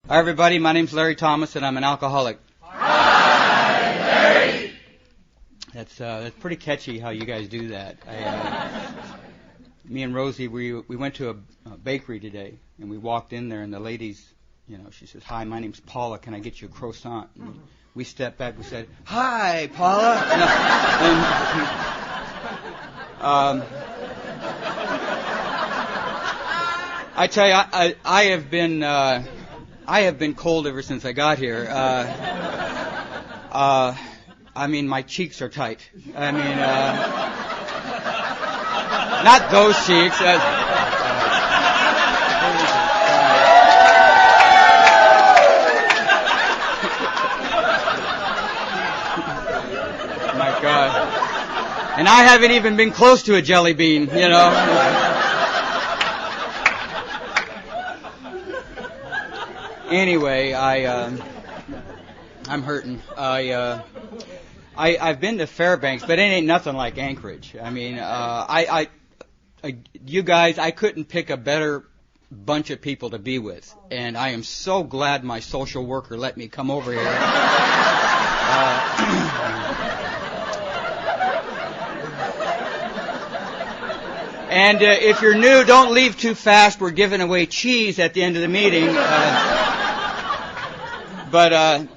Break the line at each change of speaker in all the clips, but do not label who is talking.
Hi, everybody. My name's Larry Thomas, and I'm an alcoholic.
Hi, Larry.
That's pretty catchy how you guys do that. Me and Rosie, we went to a bakery today, and we walked in there, and the lady's, she says, "Hi, my name's Paula. Can I get you a croissant?" And we stepped back. We said, "Hi, Paula." I tell you, I have been cold ever since I got here. My cheeks are tight. Not those cheeks. My God. And I haven't even been close to a jelly bean, Anyway, I'm hurting. I've been to Fairbanks, but it ain't nothing like Anchorage. You guys, I couldn't pick a better bunch of people to be with, and I am so glad my social worker let me come over here. And if you're new, don't leave too fast. We're giving away cheese at the end of the meeting. But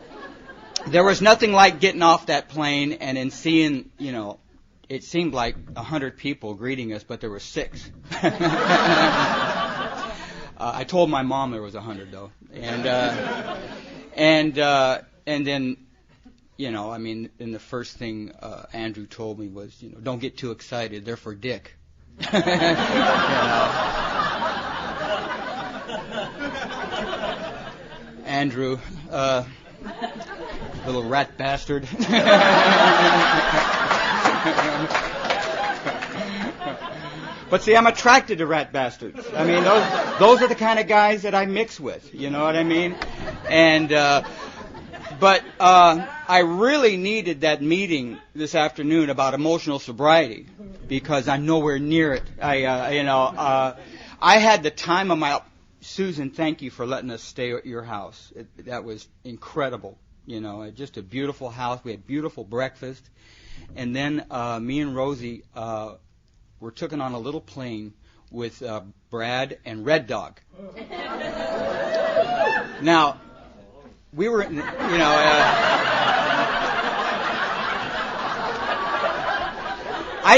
there was nothing like getting off that plane and then seeing, it seemed like 100 people greeting us, but there were 6. I told my mom there was 100 though, and then, and the first thing Andrew told me was, don't get too excited. They're for Dick. Andrew, little rat bastard. But see, I'm attracted to rat bastards. Those are the kind of guys that I mix with. You know what I mean? And but I really needed that meeting this afternoon about emotional sobriety because I'm nowhere near it. I had the time of my. Susan, thank you for letting us stay at your house. That was incredible. Just a beautiful house. We had beautiful breakfast. And then me and Rosie were taken on a little plane with Brad and Red Dog. Now, we were, I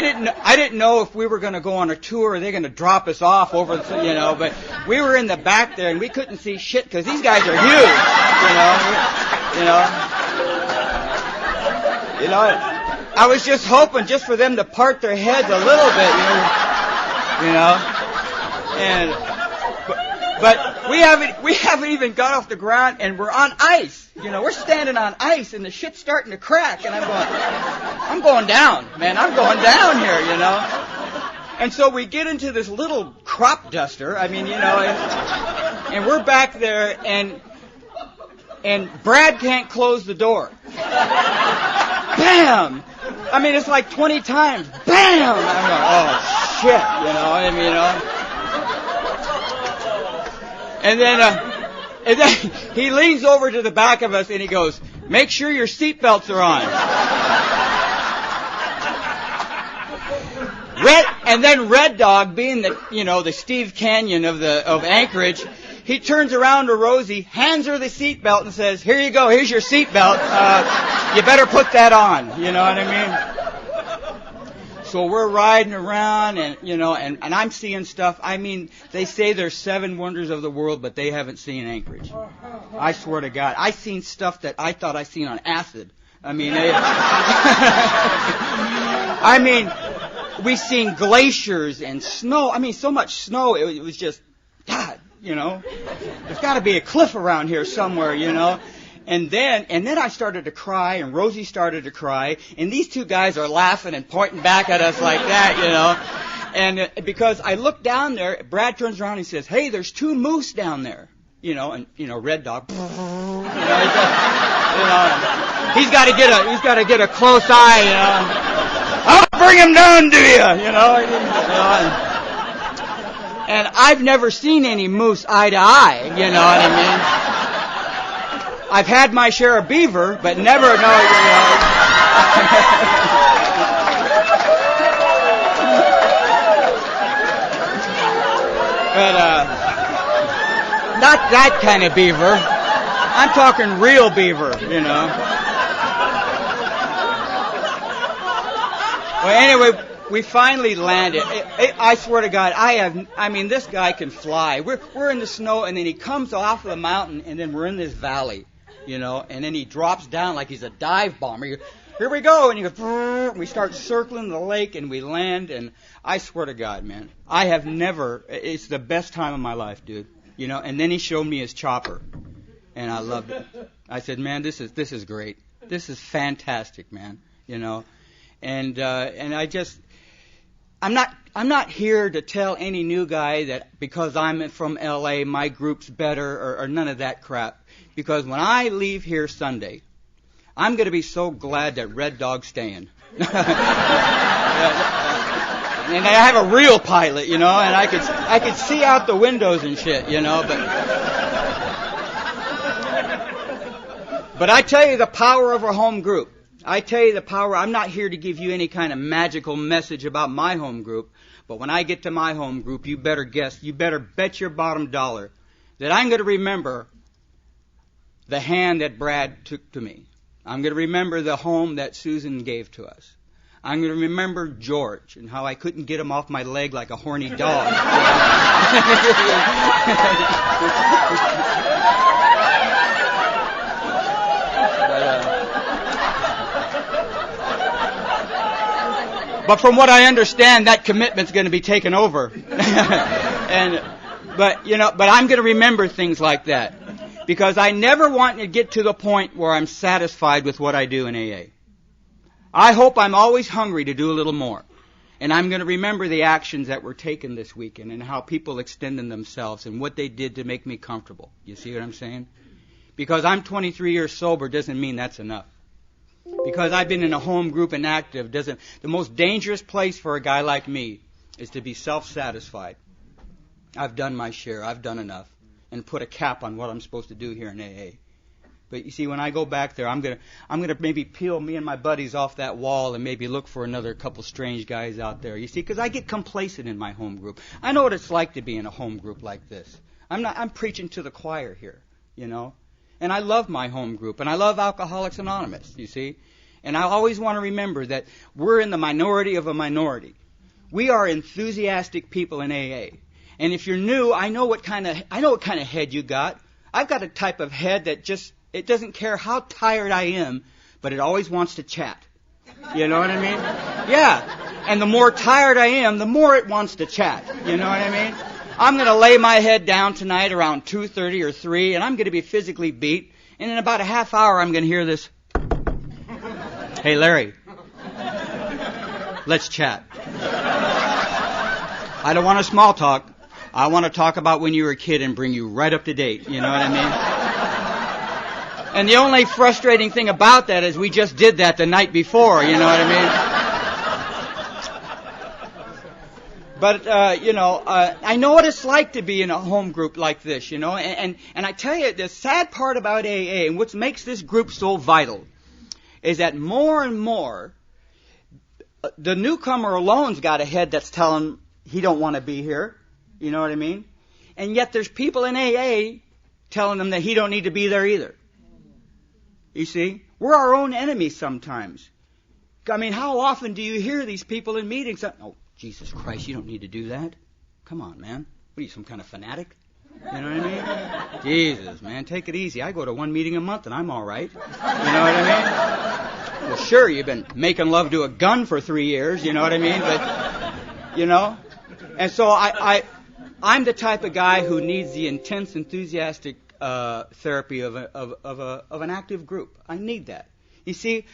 didn't know if we were going to go on a tour or they're going to drop us off over, but we were in the back there and we couldn't see shit because these guys are huge, I was just hoping just for them to part their heads a little bit, but we haven't even got off the ground and we're on ice. We're standing on ice and the shit's starting to crack and I'm going down, man. I'm going down here, And so we get into this little crop duster. And we're back there and Brad can't close the door. Bam! It's like 20 times. Bam! I'm going, oh shit, And then he leans over to the back of us and he goes, "Make sure your seatbelts are on." Red Dog, being the Steve Canyon of Anchorage, he turns around to Rosie, hands her the seatbelt, and says, "Here you go. Here's your seatbelt. You better put that on." You know what I mean? So we're riding around, and and I'm seeing stuff. They say there's 7 wonders of the world, but they haven't seen Anchorage. I swear to God, I seen stuff that I thought I seen on acid. We seen glaciers and snow. So much snow. It was just, God, there's got to be a cliff around here somewhere, And then I started to cry, and Rosie started to cry, and these 2 guys are laughing and pointing back at us like that, And because I look down there, Brad turns around and he says, "Hey, there's 2 moose down there." And Red Dog. He's got to get a close eye, I'll bring him down to you, And I've never seen any moose eye to eye, I've had my share of beaver, but never, But not that kind of beaver. I'm talking real beaver, Well, anyway, we finally landed. I swear to God, this guy can fly. We're in the snow, and then he comes off of the mountain, and then we're in this valley, and then he drops down like he's a dive bomber. Here we go, and he goes, we start circling the lake, and we land, and I swear to God, man, it's the best time of my life, dude, and then he showed me his chopper, and I loved it. I said, man, this is great. This is fantastic, man, and I'm not here to tell any new guy that because I'm from L.A. my group's better or none of that crap. Because when I leave here Sunday, I'm going to be so glad that Red Dog's staying. And I have a real pilot, and I could see out the windows and shit, But I tell you the power of a home group. I tell you the power. I'm not here to give you any kind of magical message about my home group, but when I get to my home group, you better bet your bottom dollar that I'm going to remember the hand that Brad took to me. I'm going to remember the home that Susan gave to us. I'm going to remember George and how I couldn't get him off my leg like a horny dog. But from what I understand, that commitment's going to be taken over. But I'm going to remember things like that. Because I never want to get to the point where I'm satisfied with what I do in AA. I hope I'm always hungry to do a little more. And I'm going to remember the actions that were taken this weekend and how people extended themselves and what they did to make me comfortable. You see what I'm saying? Because I'm 23 years sober doesn't mean that's enough. Because I've been in a home group and active the most dangerous place for a guy like me is to be self-satisfied. I've done my share. I've done enough. And put a cap on what I'm supposed to do here in AA. But you see, when I go back there, I'm gonna maybe peel me and my buddies off that wall and maybe look for another couple strange guys out there. You see, because I get complacent in my home group. I know what it's like to be in a home group like this. I'm preaching to the choir here, And I love my home group, and I love Alcoholics Anonymous, you see. And I always want to remember that we're in the minority of a minority. We are enthusiastic people in AA. And if you're new, I know what kind of head you got. I've got a type of head that it doesn't care how tired I am, but it always wants to chat. You know what I mean? Yeah. And the more tired I am, the more it wants to chat. You know what I mean? I'm going to lay my head down tonight around 2:30 or 3, and I'm going to be physically beat. And in about a half hour, I'm going to hear this. Hey, Larry, let's chat. I don't want to small talk. I want to talk about when you were a kid and bring you right up to date. You know what I mean? And the only frustrating thing about that is we just did that the night before. You know what I mean? But, I know what it's like to be in a home group like this, and I tell you, the sad part about AA and what makes this group so vital is that more and more, the newcomer alone's got a head that's telling he don't want to be here. You know what I mean? And yet there's people in AA telling him that he don't need to be there either. You see? We're our own enemies sometimes. I mean, how often do you hear these people in meetings? Oh, Jesus Christ, you don't need to do that. Come on, man. What are you, some kind of fanatic? You know what I mean? Jesus, man, take it easy. I go to one meeting a month and I'm all right. You know what I mean? Well, sure, you've been making love to a gun for 3 years, you know what I mean? But, and so I'm the type of guy who needs the intense, enthusiastic therapy of an active group. I need that. You see,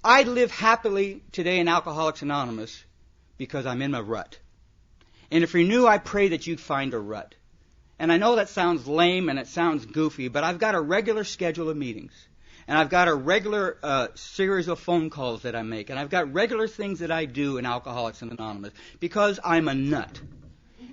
I live happily today in Alcoholics Anonymous because I'm in a rut. And if you're new, I pray that you'd find a rut. And I know that sounds lame and it sounds goofy, but I've got a regular schedule of meetings. And I've got a regular series of phone calls that I make. And I've got regular things that I do in Alcoholics Anonymous because I'm a nut.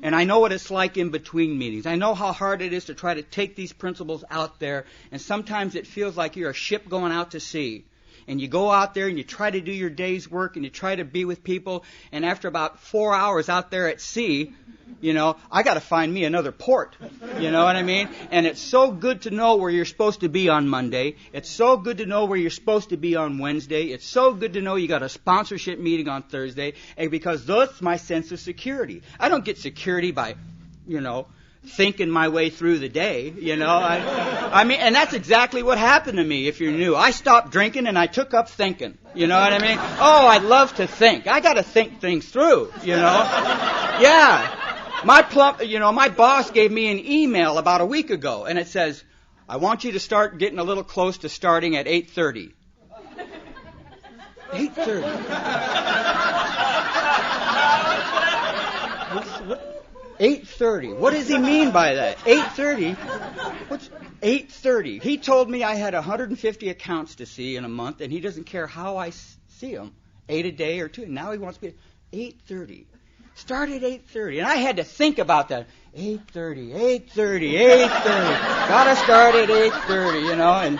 And I know what it's like in between meetings. I know how hard it is to try to take these principles out there. And sometimes it feels like you're a ship going out to sea. And you go out there and you try to do your day's work and you try to be with people. And after about 4 hours out there at sea, I got to find me another port. You know what I mean? And it's so good to know where you're supposed to be on Monday. It's so good to know where you're supposed to be on Wednesday. It's so good to know you got a sponsorship meeting on Thursday. And because that's my sense of security. I don't get security by, thinking my way through the day, I mean, and that's exactly what happened to me, if you're new. I stopped drinking and I took up thinking. You know what I mean? Oh, I love to think. I got to think things through, Yeah. My boss gave me an email about a week ago, and it says, I want you to start getting a little close to starting at 8:30. 8:30. 8:30. What does he mean by that? 8:30? What's 8:30? He told me I had 150 accounts to see in a month, and he doesn't care how I see them, 8 a day or 2. Now he wants me 8:30. Start at 8:30. And I had to think about that. 8:30, 8:30, 8:30. Gotta start at 8:30, and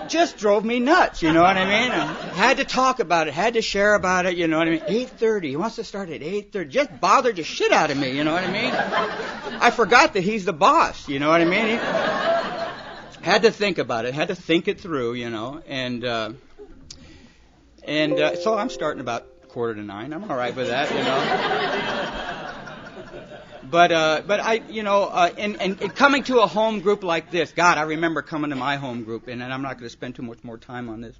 just drove me nuts, you know what I mean? I had to talk about it, had to share about it, you know what I mean? 8:30. He wants to start at 8:30. Just bothered the shit out of me, you know what I mean? I forgot that he's the boss, you know what I mean? Had to think about it, had to think it through, and so I'm starting about 8:45. I'm all right with that, But I, and coming to a home group like this, God, I remember coming to my home group, and I'm not going to spend too much more time on this,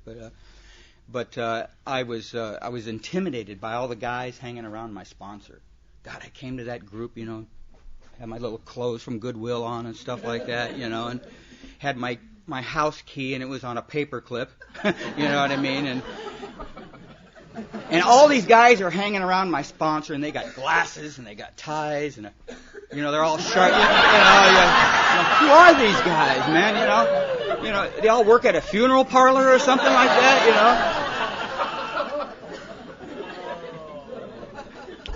but I was intimidated by all the guys hanging around my sponsor. God, I came to that group, had my little clothes from Goodwill on and stuff like that, and had my house key, and it was on a paper clip, you know what I mean, and all these guys are hanging around my sponsor, and they got glasses, and they got ties, and, they're all sharp. Who are these guys, man? They all work at a funeral parlor or something like that,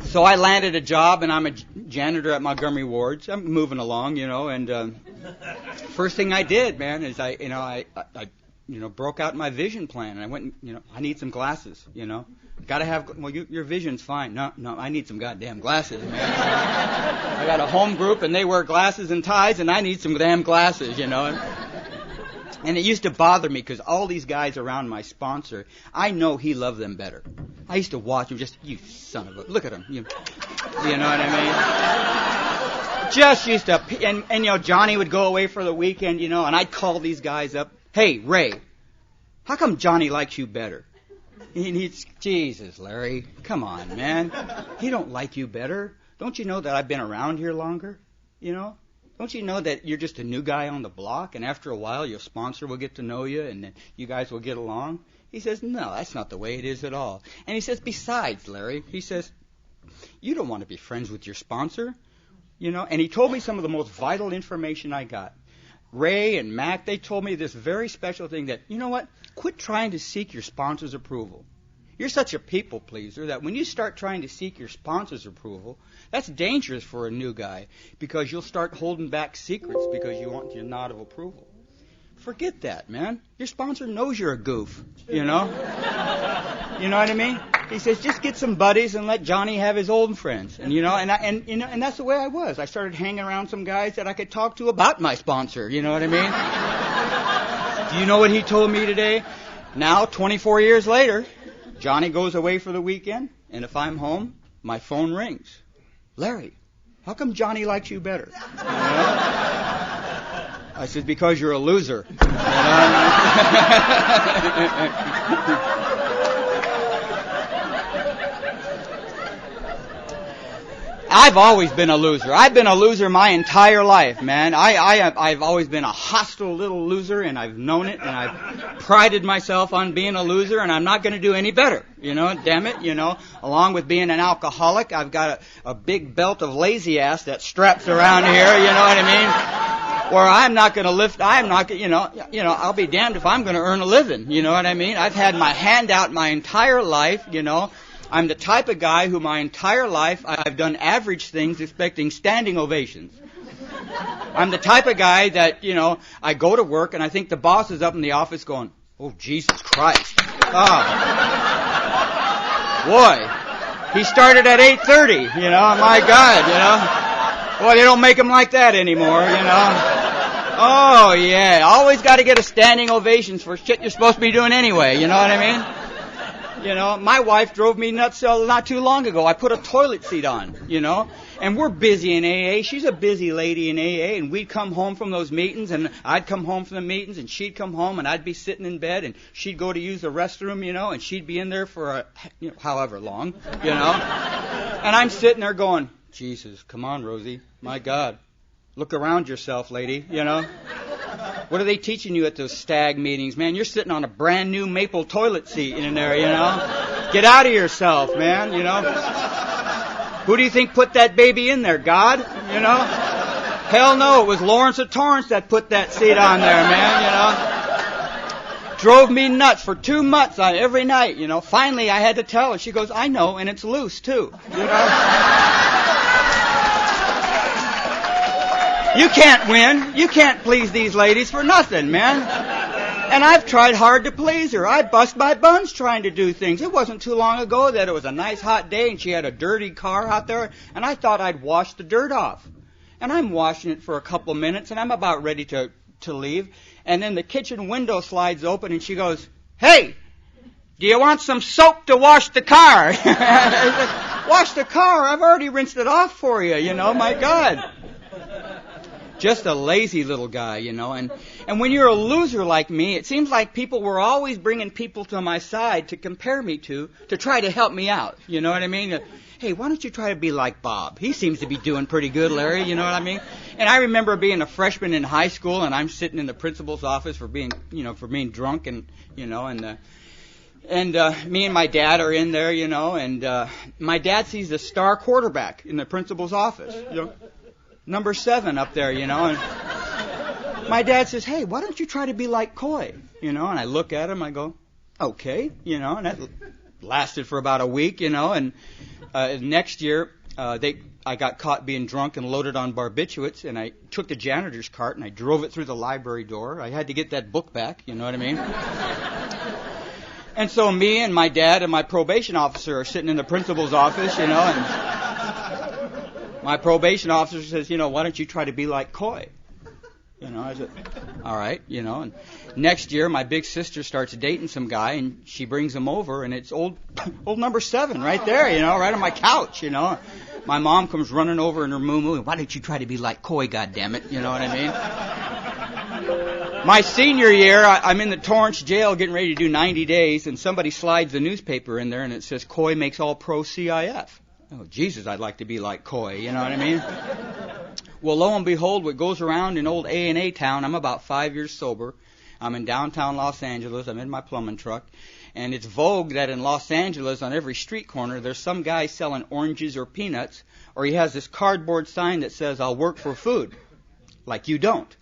So I landed a job, and I'm a janitor at Montgomery Wards. I'm moving along, and first thing I did, man, is I broke out my vision plan, and I went, I need some glasses, Got to have, your vision's fine. No, I need some goddamn glasses, man. I got a home group, and they wear glasses and ties, and I need some damn glasses, And it used to bother me, because all these guys around my sponsor, I know he loved them better. I used to watch him you son of a, look at him. You know what I mean? Just used to, and Johnny would go away for the weekend, and I'd call these guys up. Hey, Ray, how come Johnny likes you better? He's, Jesus, Larry, come on, man. He don't like you better. Don't you know that I've been around here longer? Don't you know that you're just a new guy on the block, and after a while your sponsor will get to know you, and then you guys will get along? He says, no, that's not the way it is at all. And he says, besides, Larry, he says, you don't want to be friends with your sponsor, And he told me some of the most vital information I got. Ray and Mac, they told me this very special thing that, quit trying to seek your sponsor's approval. You're such a people pleaser that when you start trying to seek your sponsor's approval, that's dangerous for a new guy, because you'll start holding back secrets because you want your nod of approval. Forget that, man. Your sponsor knows you're a goof, You know what I mean? He says, just get some buddies and let Johnny have his old friends. And and that's the way I was. I started hanging around some guys that I could talk to about my sponsor. You know what I mean? Do you know what he told me today? Now, 24 years later, Johnny goes away for the weekend, and if I'm home, my phone rings. Larry, how come Johnny likes you better? I said, because you're a loser. I've always been a loser. I've been a loser my entire life, man. I've always been a hostile little loser, and I've known it, and I've prided myself on being a loser, and I'm not going to do any better, damn it, Along with being an alcoholic, I've got a big belt of lazy ass that straps around here, you know what I mean? Where I'm not going to lift, I'll be damned if I'm going to earn a living, you know what I mean? I've had my hand out my entire life, I'm the type of guy who my entire life I've done average things expecting standing ovations. I'm the type of guy that, I go to work and I think the boss is up in the office going, oh, Jesus Christ. Oh, boy. He started at 8:30, my God, Boy, they don't make him like that anymore, Oh, yeah. Always got to get a standing ovations for shit you're supposed to be doing anyway, you know what I mean? My wife drove me nuts not too long ago. I put a toilet seat on, and we're busy in AA. She's a busy lady in AA, and we'd come home from those meetings, and I'd come home from the meetings, and she'd come home, and I'd be sitting in bed, and she'd go to use the restroom, and she'd be in there for however long, And I'm sitting there going, Jesus, come on, Rosie, my God, look around yourself, lady, What are they teaching you at those stag meetings? Man, you're sitting on a brand new maple toilet seat in there, Get out of yourself, man, Who do you think put that baby in there? God? Hell no, it was Lawrence of Torrance that put that seat on there, man, Drove me nuts for 2 months on every night, Finally, I had to tell her. She goes, I know, and it's loose, too, You can't win. You can't please these ladies for nothing, man. And I've tried hard to please her. I bust my buns trying to do things. It wasn't too long ago that it was a nice hot day and she had a dirty car out there, and I thought I'd wash the dirt off. And I'm washing it for a couple minutes, and I'm about ready to leave. And then the kitchen window slides open, and she goes, hey, do you want some soap to wash the car? I said, wash the car? I've already rinsed it off for you, my God. Just a lazy little guy, and when you're a loser like me, it seems like people were always bringing people to my side to compare me to try to help me out, you know what I mean? Hey, why don't you try to be like Bob? He seems to be doing pretty good, Larry, you know what I mean? And I remember being a freshman in high school, and I'm sitting in the principal's office for being drunk, and, me and my dad are in there, and my dad sees the star quarterback in the principal's office, Number 7 up there, and my dad says, hey, why don't you try to be like Coy? And I look at him, I go, okay, and that lasted for about a week, and next year, I got caught being drunk and loaded on barbiturates, and I took the janitor's cart and I drove it through the library door. I had to get that book back, you know what I mean? And so me and my dad and my probation officer are sitting in the principal's office, and my probation officer says, why don't you try to be like Coy? I said, all right, and next year my big sister starts dating some guy, and she brings him over, and it's old number 7 right there, right on my couch, My mom comes running over in her moo-moo, why don't you try to be like Coy, goddammit, you know what I mean? My senior year, I'm in the Torrance jail getting ready to do 90 days, and somebody slides the newspaper in there, and it says, Coy makes all-pro CIF. Oh, Jesus, I'd like to be like Coy, you know what I mean? Well, lo and behold, what goes around in old A&A town, I'm about 5 years sober. I'm in downtown Los Angeles. I'm in my plumbing truck. And it's vogue that in Los Angeles, on every street corner, there's some guy selling oranges or peanuts, or he has this cardboard sign that says, I'll work for food. Like you don't,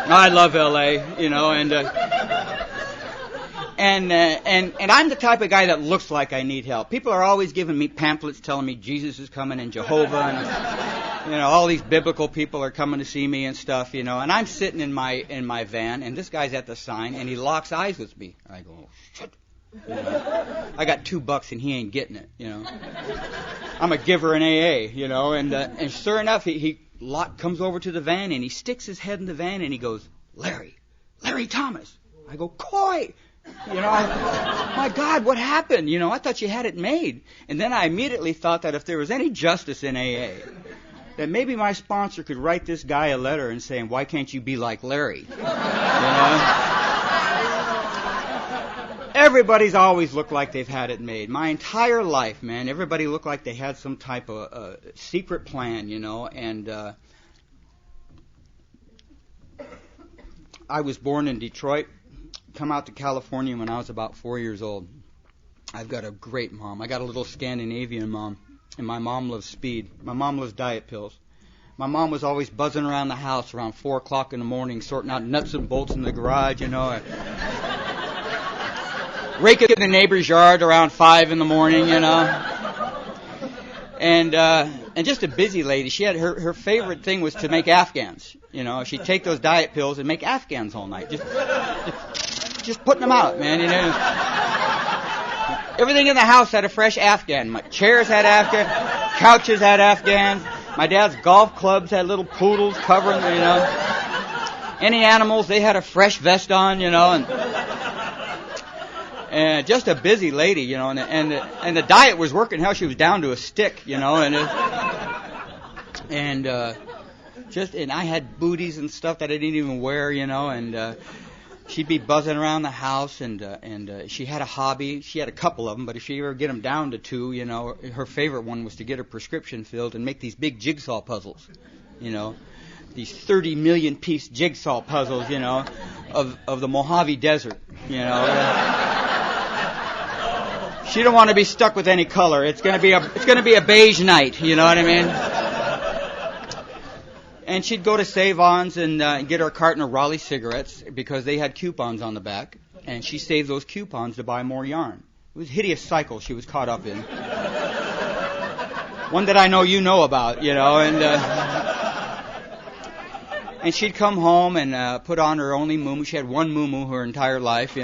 I love L.A., and I'm the type of guy that looks like I need help. People are always giving me pamphlets telling me Jesus is coming and Jehovah and, all these biblical people are coming to see me and stuff, and I'm sitting in my van, and this guy's at the sign, and he locks eyes with me. I go, oh, shit. I got $2 and he ain't getting it, I'm a giver in AA, and sure enough, he comes over to the van, and he sticks his head in the van, and he goes, Larry Thomas. I go, Coy. My God, what happened? I thought you had it made. And then I immediately thought that if there was any justice in AA, that maybe my sponsor could write this guy a letter and say, why can't you be like Larry? Everybody's always looked like they've had it made. My entire life, man, everybody looked like they had some type of secret plan, and I was born in Detroit. Come out to California when I was about 4 years old. I've got a great mom. I got a little Scandinavian mom, and my mom loves speed. My mom loves diet pills. My mom was always buzzing around the house around 4 o'clock in the morning, sorting out nuts and bolts in the garage, raking the neighbor's yard around 5 in the morning, And just a busy lady. She had her favorite thing was to make Afghans. She'd take those diet pills and make Afghans all night. Just putting them out, man. Everything in the house had a fresh Afghan. My chairs had Afghan, couches had Afghans. My dad's golf clubs had little poodles covering, Any animals, they had a fresh vest on, and just a busy lady, and the diet was working. How she was down to a stick, and I had booties and stuff that I didn't even wear, and she'd be buzzing around the house, and she had a hobby. She had a couple of them, but if she ever get them down to 2, her favorite one was to get her prescription filled and make these big jigsaw puzzles, these 30 million piece jigsaw puzzles, of the Mojave Desert, She don't want to be stuck with any color. It's going to be a beige night, you know what I mean? And she'd go to Save-Ons and get her a carton of Raleigh cigarettes because they had coupons on the back, and she saved those coupons to buy more yarn. It was a hideous cycle she was caught up in. One that I know you know about, and she'd come home and put on her only muumuu. She had one muumuu her entire life,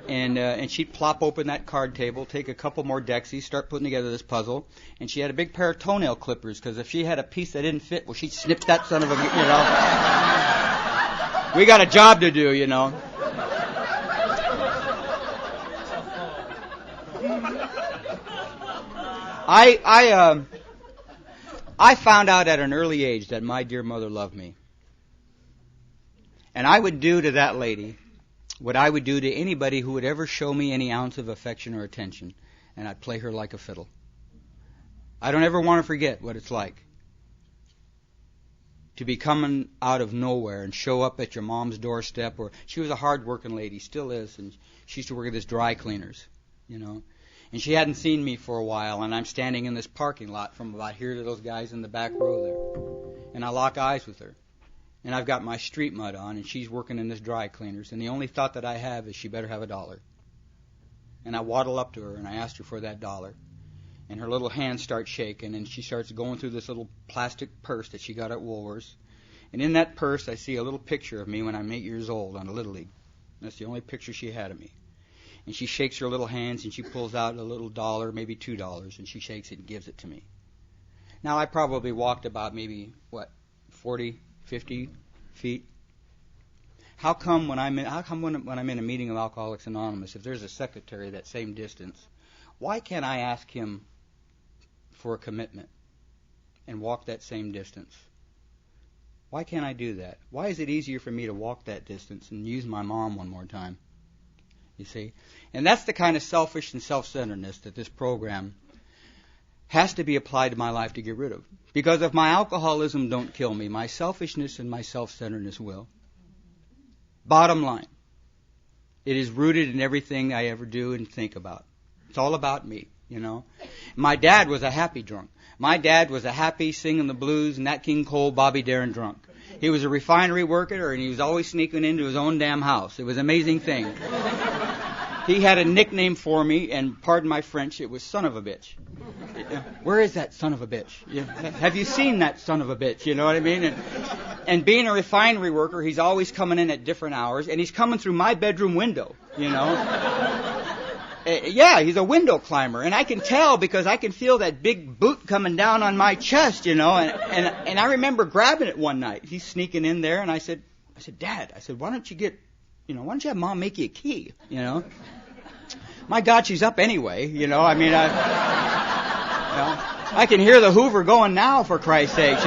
And she'd plop open that card table, take a couple more Dexies, start putting together this puzzle. And she had a big pair of toenail clippers, because if she had a piece that didn't fit, well, she'd snip that son of a, We got a job to do, I found out at an early age that my dear mother loved me. And I would do to that lady what I would do to anybody who would ever show me any ounce of affection or attention, and I'd play her like a fiddle. I don't ever want to forget what it's like to be coming out of nowhere and show up at your mom's doorstep. Or she was a hard-working lady, still is, and she used to work at this dry cleaners, And she hadn't seen me for a while, and I'm standing in this parking lot from about here to those guys in the back row there, and I lock eyes with her. And I've got my street mud on, and she's working in this dry cleaners. And the only thought that I have is she better have $1. And I waddle up to her, and I asked her for that $1. And her little hands start shaking, and she starts going through this little plastic purse that she got at Woolworths. And in that purse, I see a little picture of me when I'm 8 years old on a Little League. That's the only picture she had of me. And she shakes her little hands, and she pulls out a little $1, maybe $2, and she shakes it and gives it to me. Now, I probably walked about maybe, 40, 50 feet. How come when I'm in a meeting of Alcoholics Anonymous, if there's a secretary that same distance, why can't I ask him for a commitment and walk that same distance? Why can't I do that? Why is it easier for me to walk that distance and use my mom one more time? You see? And that's the kind of selfish and self-centeredness that this program has to be applied to my life to get rid of. Because if my alcoholism don't kill me, my selfishness and my self-centeredness will. Bottom line, it is rooted in everything I ever do and think about. It's all about me, My dad was a happy drunk. My dad was a happy singing the blues, Nat King Cole, Bobby Darin drunk. He was a refinery worker, and he was always sneaking into his own damn house. It was an amazing thing. He had a nickname for me, and pardon my French, it was son of a bitch. Where is that son of a bitch? Have you seen that son of a bitch? You know what I mean? And being a refinery worker, he's always coming in at different hours, and he's coming through my bedroom window, Yeah, he's a window climber, and I can tell because I can feel that big boot coming down on my chest, And I remember grabbing it one night. He's sneaking in there, and I said, Dad, why don't you have Mom make you a key, My God, she's up anyway, I can hear the Hoover going now, for Christ's sakes,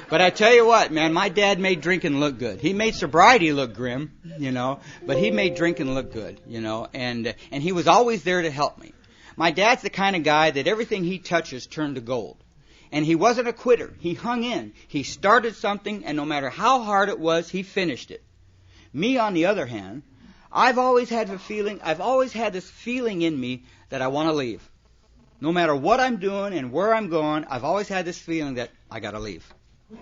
But I tell you what, man, my dad made drinking look good. He made sobriety look grim, but he made drinking look good, and he was always there to help me. My dad's the kind of guy that everything he touches turned to gold. And he wasn't a quitter. He hung in. He started something, and no matter how hard it was, he finished it. Me, on the other hand, I've always had this feeling in me that I want to leave. No matter what I'm doing and where I'm going, I've always had this feeling that I got to leave.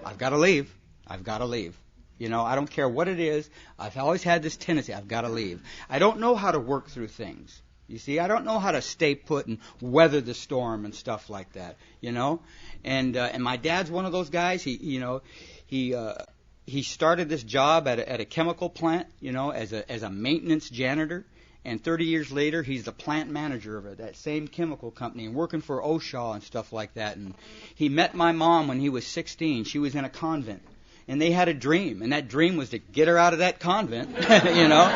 I've got to leave. I've got to leave. You know, I don't care what it is. I've always had this tendency. I've got to leave. I don't know how to work through things. You see, I don't know how to stay put and weather the storm and stuff like that. You know, and my dad's one of those guys. He started this job at a chemical plant. You know, as a maintenance janitor. And 30 years later, he's the plant manager of that same chemical company and working for OSHA and stuff like that. And he met my mom when he was 16. She was in a convent. And they had a dream. And that dream was to get her out of that convent, you know.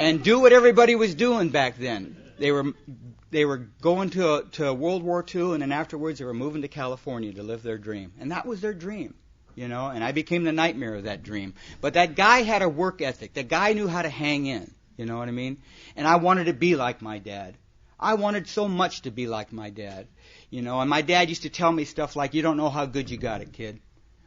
And do what everybody was doing back then. They were going to World War II, and then afterwards they were moving to California to live their dream. And that was their dream. You know, and I became the nightmare of that dream. But that guy had a work ethic. That guy knew how to hang in. You know what I mean? And I wanted to be like my dad. I wanted so much to be like my dad. You know, and my dad used to tell me stuff like, you don't know how good you got it, kid.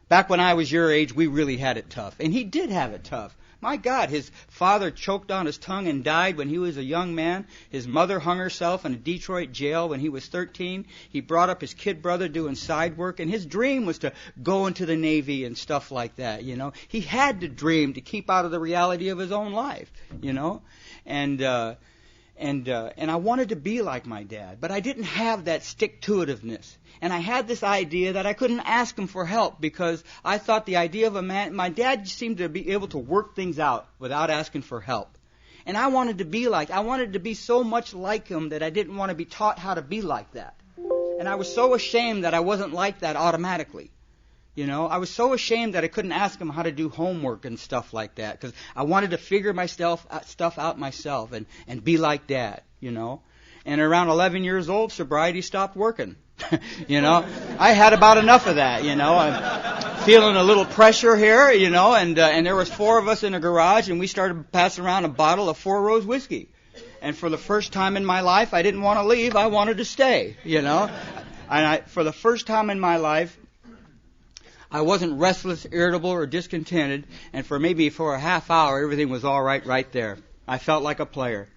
Back when I was your age, we really had it tough. And he did have it tough. My God, his father choked on his tongue and died when he was a young man. His mother hung herself in a Detroit jail when he was 13. He brought up his kid brother doing side work, and his dream was to go into the Navy and stuff like that, you know. He had to dream to keep out of the reality of his own life, you know. And I wanted to be like my dad, but I didn't have that stick-to-itiveness. And I had this idea that I couldn't ask him for help because I thought the idea of a man, my dad seemed to be able to work things out without asking for help. And I wanted to be so much like him that I didn't want to be taught how to be like that. And I was so ashamed that I wasn't like that automatically. You know, I was so ashamed that I couldn't ask him how to do homework and stuff like that because I wanted to figure stuff out myself and be like Dad, you know. And around 11 years old, sobriety stopped working. You know, I had about enough of that, you know. I'm feeling a little pressure here, you know, and there was 4 of us in a garage, and we started passing around a bottle of 4 Rose whiskey. And for the first time in my life, I didn't want to leave. I wanted to stay, you know. And for the first time in my life, I wasn't restless, irritable, or discontented, and for a half hour, everything was all right there. I felt like a player.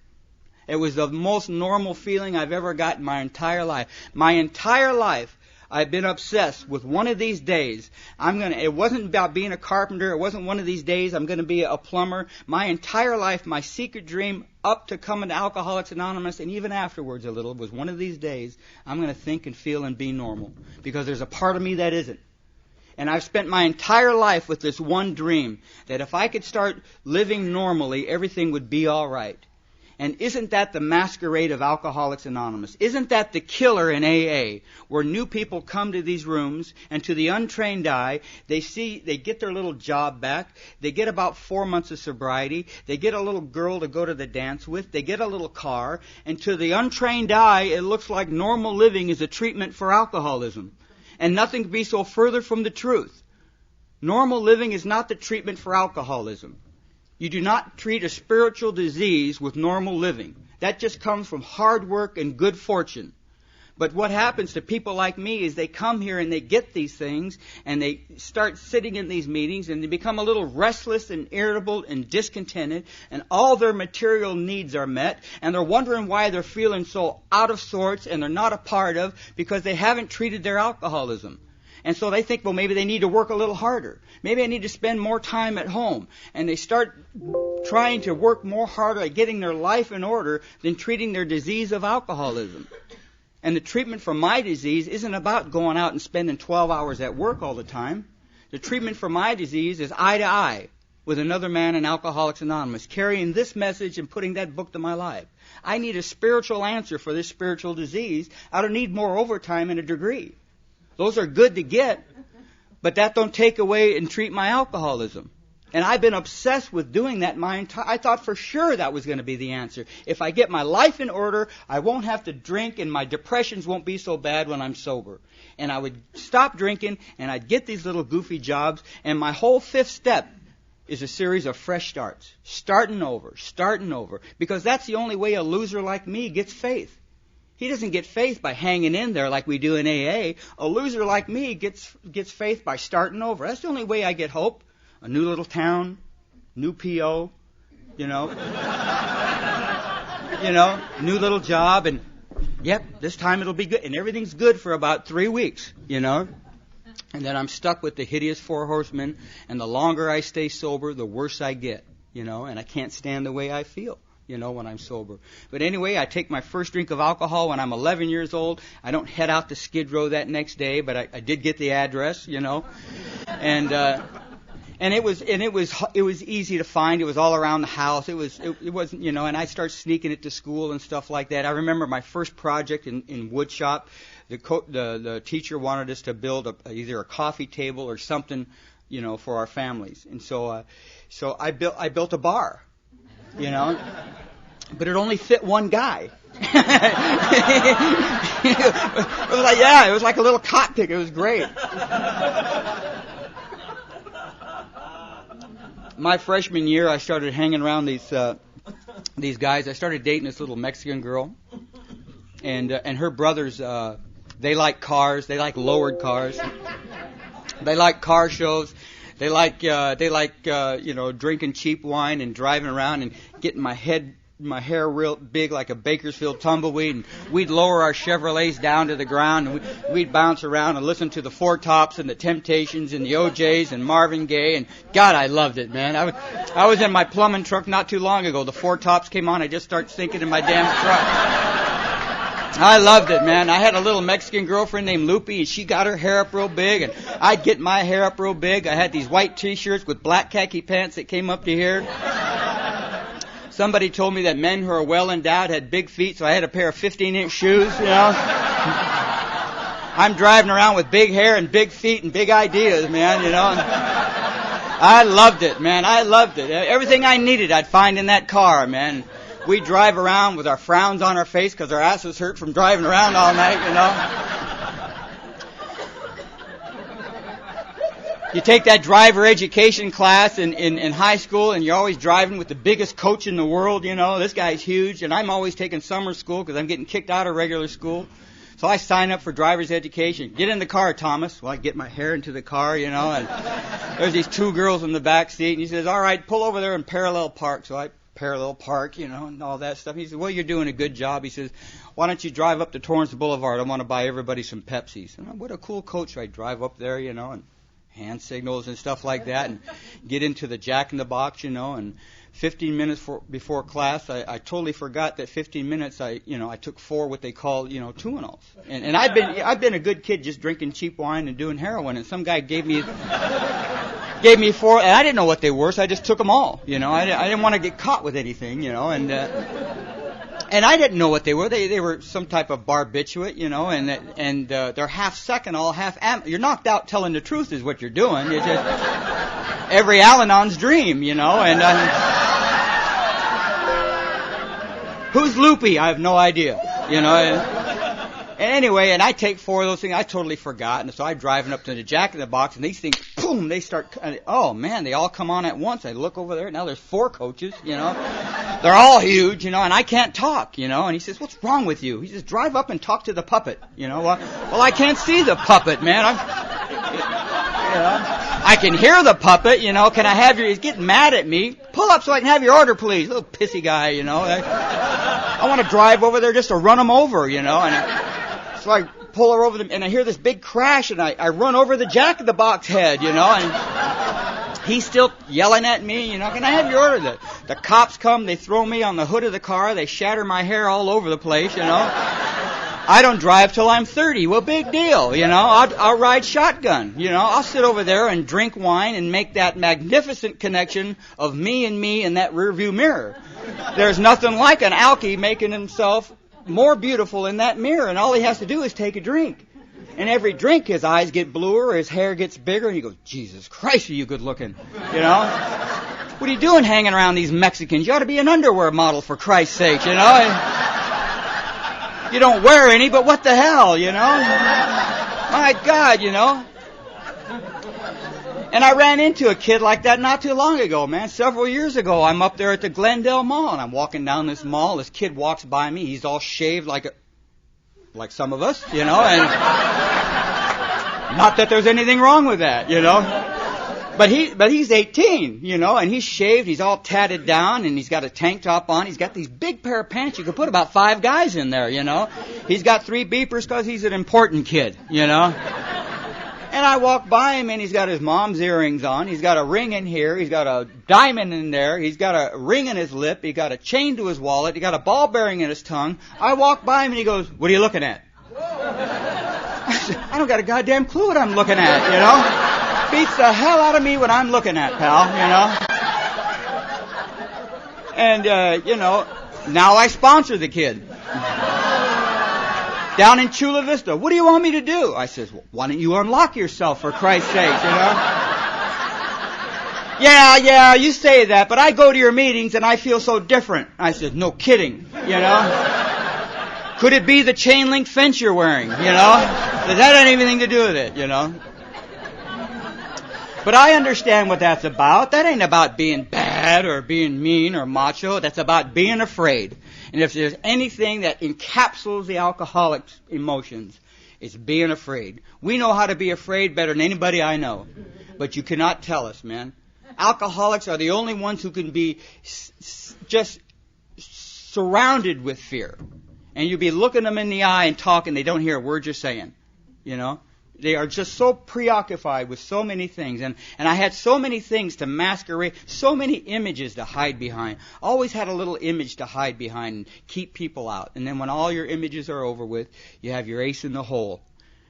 It was the most normal feeling I've ever got in my entire life. My entire life, I've been obsessed with one of these days. It wasn't about being a carpenter. It wasn't one of these days I'm going to be a plumber. My entire life, my secret dream up to coming to Alcoholics Anonymous and even afterwards a little was one of these days I'm going to think and feel and be normal because there's a part of me that isn't. And I've spent my entire life with this one dream that if I could start living normally, everything would be all right. And isn't that the masquerade of Alcoholics Anonymous? Isn't that the killer in AA, where new people come to these rooms and to the untrained eye, they get their little job back, they get about 4 months of sobriety, they get a little girl to go to the dance with, they get a little car, and to the untrained eye, it looks like normal living is a treatment for alcoholism. And nothing could be so further from the truth. Normal living is not the treatment for alcoholism. You do not treat a spiritual disease with normal living. That just comes from hard work and good fortune. But what happens to people like me is they come here and they get these things and they start sitting in these meetings and they become a little restless and irritable and discontented and all their material needs are met and they're wondering why they're feeling so out of sorts and they're not a part of because they haven't treated their alcoholism. And so they think, well, maybe they need to work a little harder. Maybe I need to spend more time at home. And they start trying to work more harder at getting their life in order than treating their disease of alcoholism. And the treatment for my disease isn't about going out and spending 12 hours at work all the time. The treatment for my disease is eye to eye with another man in Alcoholics Anonymous, carrying this message and putting that book to my life. I need a spiritual answer for this spiritual disease. I don't need more overtime and a degree. Those are good to get, but that don't take away and treat my alcoholism. And I've been obsessed with doing that I thought for sure that was going to be the answer. If I get my life in order, I won't have to drink and my depressions won't be so bad when I'm sober. And I would stop drinking and I'd get these little goofy jobs and my whole 5th step is a series of fresh starts. Starting over. Because that's the only way a loser like me gets faith. He doesn't get faith by hanging in there like we do in AA. A loser like me gets faith by starting over. That's the only way I get hope. A new little town, new PO, you know. new little job, and yep, this time it'll be good. And everything's good for about 3 weeks, And then I'm stuck with the hideous four horsemen, and the longer I stay sober, the worse I get, and I can't stand the way I feel, when I'm sober. But anyway, I take my first drink of alcohol when I'm 11 years old. I don't head out to Skid Row that next day, but I did get the address, And it was easy to find. It was all around the house. It wasn't, and I started sneaking it to school and stuff like that. I remember my first project in wood shop. The teacher wanted us to build either a coffee table or something, for our families. And so I built a bar, but it only fit one guy. It was like a little cockpit. It was great. My freshman year, I started hanging around these guys. I started dating this little Mexican girl, and her brothers. They like cars. They like lowered cars. They like car shows. They like drinking cheap wine and driving around and getting my hair real big like a Bakersfield tumbleweed, and we'd lower our Chevrolets down to the ground, and we'd bounce around and listen to the Four Tops and the Temptations and the OJs and Marvin Gaye, and God, I loved it, man. I was in my plumbing truck not too long ago. The Four Tops came on. I just started sinking in my damn truck. I loved it, man. I had a little Mexican girlfriend named Lupe, and she got her hair up real big, and I'd get my hair up real big. I had these white T-shirts with black khaki pants that came up to here. Somebody told me that men who are well endowed had big feet, so I had a pair of 15-inch shoes, I'm driving around with big hair and big feet and big ideas, man, I loved it, man. I loved it. Everything I needed I'd find in that car, man. We drive around with our frowns on our face because our asses hurt from driving around all night, You take that driver education class in high school, and you're always driving with the biggest coach in the world, This guy's huge, and I'm always taking summer school because I'm getting kicked out of regular school. So I sign up for driver's education. Get in the car, Thomas. Well, I get my hair into the car, and there's these two girls in the back seat, and he says, all right, pull over there and parallel park. So I parallel park, and all that stuff. He said, well, you're doing a good job. He says, why don't you drive up to Torrance Boulevard? I want to buy everybody some Pepsis. And what a cool coach. So I drive up there, and hand signals and stuff like that, and get into the Jack in the Box, and 15 minutes before class, I totally forgot that 15 minutes I took 4 what they call, Tuinals. And I've been a good kid just drinking cheap wine and doing heroin, and some guy gave me 4, and I didn't know what they were, so I just took them all, I didn't want to get caught with anything, and I didn't know what they were. They were some type of barbiturate, and they're half second, all half you're knocked out telling the truth is what you're doing. You're just every Al-Anon's dream, and who's Loopy? I have no idea, And anyway, and I take 4 of those things. I totally forgot, and so I'm driving up to the Jack in the Box, and these things, boom, they start. Oh man, they all come on at once. I look over there. Now there's 4 coaches. They're all huge, and I can't talk, And he says, "What's wrong with you?" He says, "Drive up and talk to the puppet." Well, I can't see the puppet, man. I can hear the puppet. Can I have your? He's getting mad at me. Pull up so I can have your order, please. Little pissy guy, I want to drive over there just to run him over, and. So I pull her over, and I hear this big crash, and I run over the Jack in the Box head, and he's still yelling at me, can I have your order? The cops come, they throw me on the hood of the car, they shatter my hair all over the place, I don't drive till I'm 30. Well, big deal, I'll ride shotgun, I'll sit over there and drink wine and make that magnificent connection of me in that rearview mirror. There's nothing like an alkie making himself more beautiful in that mirror, and all he has to do is take a drink. And every drink, his eyes get bluer, his hair gets bigger, and he goes, Jesus Christ, are you good looking? What are you doing hanging around these Mexicans? You ought to be an underwear model, for Christ's sake, You don't wear any, but what the hell, My God, And I ran into a kid like that not too long ago, man. Several years ago, I'm up there at the Glendale Mall, and I'm walking down this mall. This kid walks by me. He's all shaved like some of us, and not that there's anything wrong with that, But he's 18, you know, and he's shaved, he's all tatted down, and he's got a tank top on. He's got these big pair of pants. You could put about 5 guys in there, you know. He's got 3 beepers because he's an important kid, you know. And I walk by him, and he's got his mom's earrings on. He's got a ring in here. He's got a diamond in there. He's got a ring in his lip. He got a chain to his wallet. He got a ball bearing in his tongue. I walk by him, and he goes, "What are you looking at?" I said, "I don't got a goddamn clue what I'm looking at, you know. Beats the hell out of me what I'm looking at, pal, you know." And, you know, now I sponsor the kid. Down in Chula Vista, "What do you want me to do?" I says, "Well, why don't you unlock yourself, for Christ's sake, you know?" Yeah, you say that, but I go to your meetings and I feel so different. I said, "No kidding, you know. Could it be the chain link fence you're wearing, you know? Does that have anything to do with it, you know?" But I understand what that's about. That ain't about being bad or being mean or macho. That's about being afraid. And if there's anything that encapsulates the alcoholic's emotions, it's being afraid. We know how to be afraid better than anybody I know. But you cannot tell us, man. Alcoholics are the only ones who can be just surrounded with fear. And you'll be looking them in the eye and talking, they don't hear a word you're saying, you know. They are just so preoccupied with so many things. And I had so many things to masquerade, so many images to hide behind. Always had a little image to hide behind and keep people out. And then when all your images are over with, you have your ace in the hole.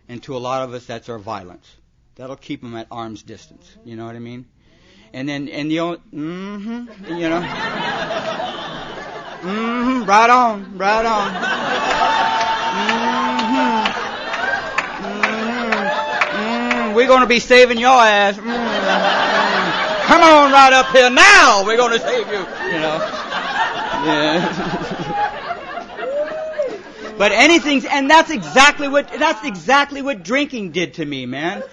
And to a lot of us, that's our violence. That'll keep them at arm's distance. You know what I mean? And then, you know, right on. We're going to be saving your ass. Come on right up here now. We're going to save you. You know. Yeah. But and that's exactly what drinking did to me, man.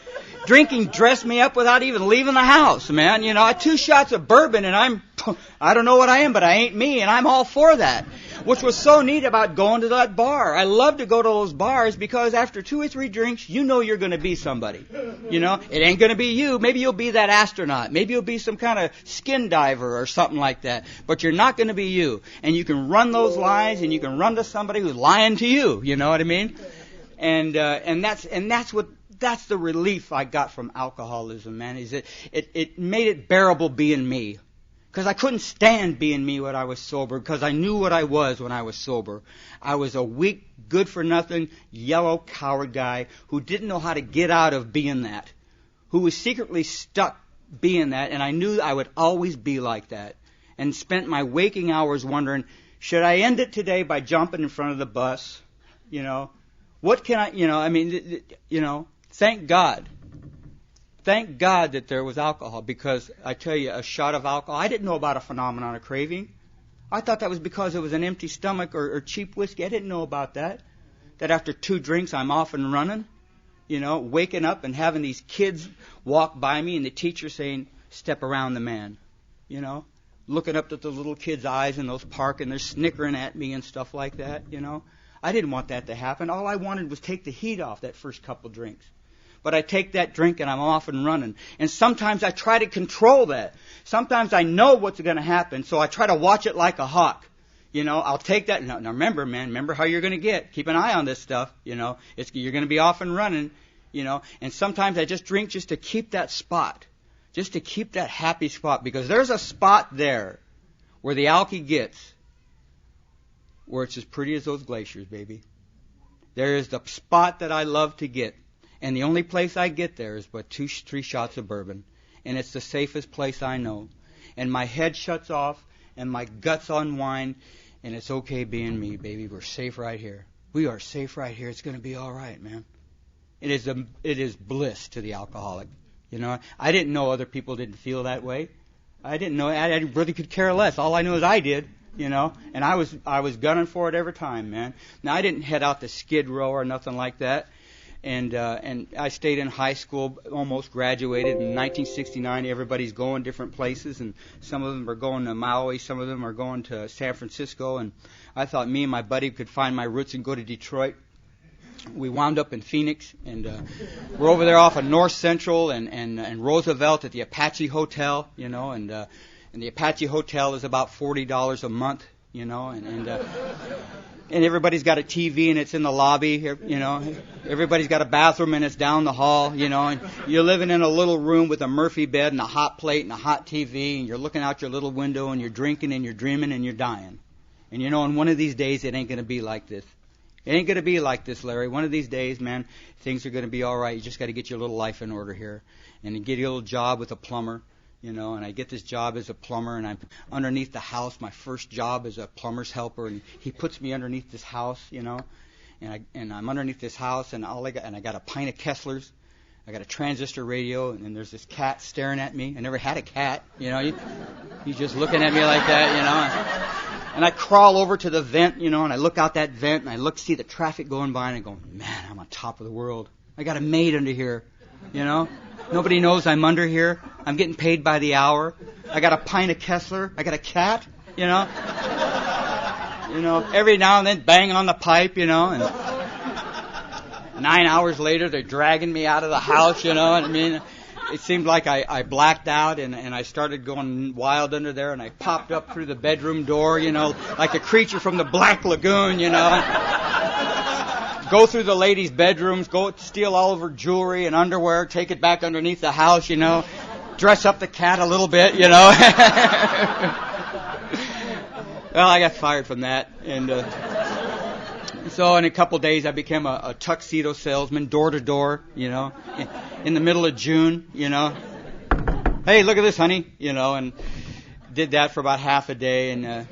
Drinking dressed me up without even leaving the house, man. You know, I had 2 shots of bourbon and I don't know what I am, but I ain't me, and I'm all for that. Which was so neat about going to that bar. I love to go to those bars because after 2 or 3 drinks, you know you're going to be somebody. You know, it ain't going to be you. Maybe you'll be that astronaut. Maybe you'll be some kind of skin diver or something like that. But you're not going to be you. And you can run those lies, and you can run to somebody who's lying to you. You know what I mean? And that's the relief I got from alcoholism, man. Is it made it bearable being me. Because I couldn't stand being me when I was sober, because I knew what I was when I was sober. I was a weak, good-for-nothing, yellow, coward guy who didn't know how to get out of being that, who was secretly stuck being that, and I knew I would always be like that, and spent my waking hours wondering, should I end it today by jumping in front of the bus? You know, what can I, you know, I mean, you know, thank God. Thank God that there was alcohol, because I tell you, a shot of alcohol, I didn't know about a phenomenon of craving. I thought that was because it was an empty stomach or cheap whiskey. I didn't know about that. That after 2 drinks, I'm off and running. You know, waking up and having these kids walk by me and the teacher saying, "Step around the man." You know, looking up at the little kids' eyes in those park, and they're snickering at me and stuff like that, you know. I didn't want that to happen. All I wanted was take the heat off that first couple drinks. But I take that drink and I'm off and running. And sometimes I try to control that. Sometimes I know what's going to happen, so I try to watch it like a hawk. You know, I'll take that. Now remember, man, remember how you're going to get. Keep an eye on this stuff, you know. You're going to be off and running, you know. And sometimes I just drink just to keep that spot, just to keep that happy spot. Because there's a spot there where the alky gets, where it's as pretty as those glaciers, baby. There is the spot that I love to get. And the only place I get there is but 2-3 shots of bourbon. And it's the safest place I know. And my head shuts off, and my guts unwind, and it's okay being me, baby. We're safe right here. We are safe right here. It's going to be all right, man. It is bliss to the alcoholic. You know, I didn't know other people didn't feel that way. I didn't know. I really could care less. All I knew is I did. You know, and I was gunning for it every time, man. Now, I didn't head out to Skid Row or nothing like that. And I stayed in high school, almost graduated in 1969. Everybody's going different places, and some of them are going to Maui, some of them are going to San Francisco. And I thought me and my buddy could find my roots and go to Detroit. we wound up in Phoenix, and we're over there off of North Central and Roosevelt at the Apache Hotel, and the Apache Hotel is about $40 a month, and everybody's got a TV and it's in the lobby, Everybody's got a bathroom and it's down the hall, and you're living in a little room with a Murphy bed and a hot plate and a hot TV, and you're looking out your little window and you're drinking and you're dreaming and you're dying. And in one of these days it ain't going to be like this. It ain't going to be like this, Larry. One of these days, man, things are going to be all right. You just got to get your little life in order here. And you get your little job with a plumber, and I get this job as a plumber, and I'm underneath the house. My first job as a plumber's helper, and he puts me underneath this house, and I'm underneath this house, and I got a pint of Kessler's. I got a transistor radio, and then there's this cat staring at me. I never had a cat, He's just looking at me like that, And I crawl over to the vent, and I look out that vent, and I see the traffic going by, and I go, man, I'm on top of the world. I got a maid under here, Nobody knows I'm under here. I'm getting paid by the hour. I got a pint of Kessler. I got a cat, Every now and then, bang on the pipe, and 9 hours later, they're dragging me out of the house, what I mean? It seemed like I blacked out, and I started going wild under there, and I popped up through the bedroom door, like a creature from the Black Lagoon, Go through the ladies' bedrooms, go steal all of her jewelry and underwear, take it back underneath the house, dress up the cat a little bit, Well, I got fired from that, and so in a couple of days I became a tuxedo salesman, door to door, in the middle of June, Hey, look at this, honey, and did that for about half a day, and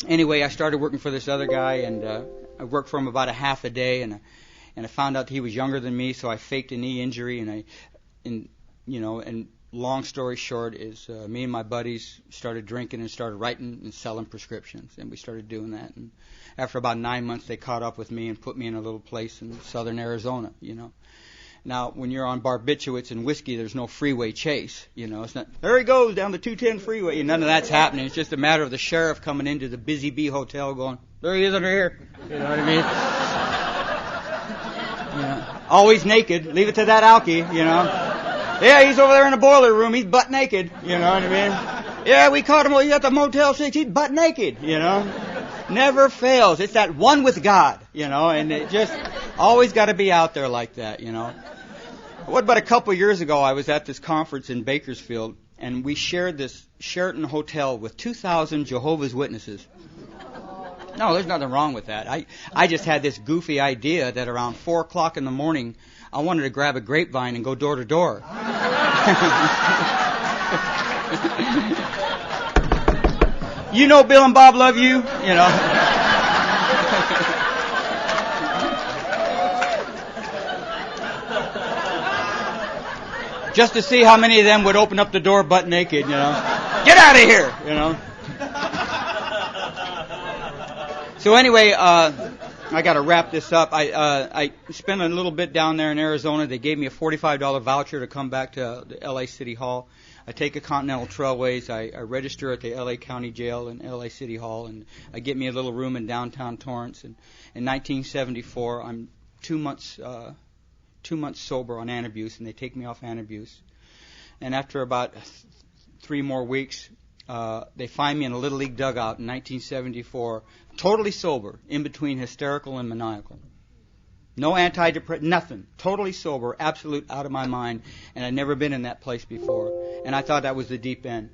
anyway, I started working for this other guy, and I worked for him about a half a day, and I found out he was younger than me, so I faked a knee injury, and long story short is me and my buddies started drinking and started writing and selling prescriptions, and we started doing that, and after about 9 months they caught up with me and put me in a little place in southern Arizona, Now, when you're on barbiturates and whiskey, there's no freeway chase, It's not, there he goes down the 210 freeway, and none of that's happening. It's just a matter of the sheriff coming into the Busy Bee Hotel going, there he is under here, you know what I mean? Always naked, leave it to that alky, Yeah, he's over there in the boiler room, he's butt naked, you know what I mean? Yeah, we caught him at the Motel 6, he's butt naked, Never fails. It's that one with God, and it just always got to be out there like that, What about a couple of years ago, I was at this conference in Bakersfield, and we shared this Sheraton hotel with 2,000 Jehovah's Witnesses. No, there's nothing wrong with that. I just had this goofy idea that around 4 o'clock in the morning, I wanted to grab a grapevine and go door to door. Bill and Bob love you, Just to see how many of them would open up the door butt naked, Get out of here, So anyway, I got to wrap this up. I spent a little bit down there in Arizona. They gave me a $45 voucher to come back to the L.A. City Hall. I take a Continental Trailways. I register at the L.A. County Jail in L.A. City Hall, and I get me a little room in downtown Torrance. And in 1974, I'm 2 months sober on antabuse, and they take me off antabuse. And after about 3 more weeks, they find me in a Little League dugout in 1974, totally sober, in between hysterical and maniacal. No antidepressant, nothing. Totally sober, absolute out of my mind, and I'd never been in that place before. And I thought that was the deep end.